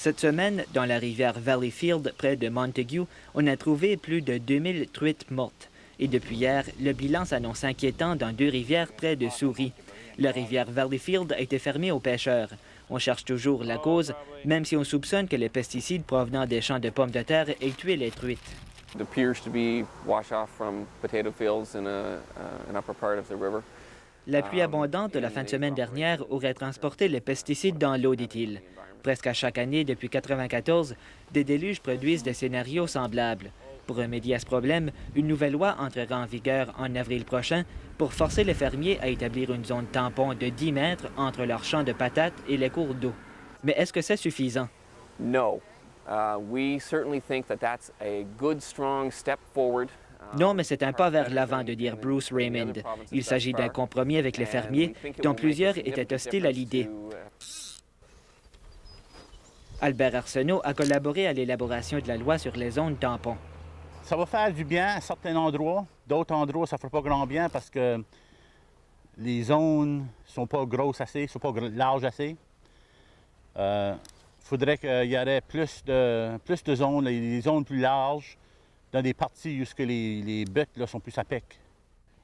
Cette semaine, dans la rivière Valleyfield, près de Montague, on a trouvé plus de 2000 truites mortes. Et depuis hier, le bilan s'annonce inquiétant dans 2 rivières près de Souris. La rivière Valleyfield a été fermée aux pêcheurs. On cherche toujours la cause, même si on soupçonne que les pesticides provenant des champs de pommes de terre aient tué les truites. It appears to be wash-off from potato fields in an upper part of the river. La pluie abondante de la fin de semaine dernière aurait transporté les pesticides dans l'eau, dit-il. Presque à chaque année, depuis 1994, des déluges produisent des scénarios semblables. Pour remédier à ce problème, une nouvelle loi entrera en vigueur en avril prochain pour forcer les fermiers à établir une zone tampon de 10 mètres entre leurs champs de patates et les cours d'eau. Mais est-ce que c'est suffisant? No. We certainly think that that's a good, strong step forward. Non, mais c'est un pas vers l'avant, de dire Bruce Raymond. Il s'agit d'un compromis avec les fermiers, dont plusieurs étaient hostiles à l'idée. Albert Arsenault a collaboré à l'élaboration de la loi sur les zones tampons. Ça va faire du bien à certains endroits. D'autres endroits, ça ne fera pas grand bien parce que les zones ne sont pas grosses assez, ne sont pas larges assez. Il faudrait qu'il y aurait plus de zones, les zones plus larges, dans des parties où les buttes là, sont plus à pic.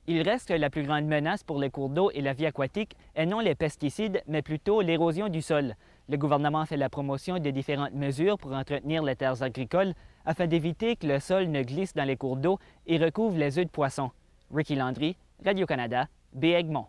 Il reste que la plus grande menace pour les cours d'eau et la vie aquatique est non les pesticides, mais plutôt l'érosion du sol. Le gouvernement fait la promotion de différentes mesures pour entretenir les terres agricoles afin d'éviter que le sol ne glisse dans les cours d'eau et recouvre les œufs de poisson. Ricky Landry, Radio-Canada, Baie-Egmont.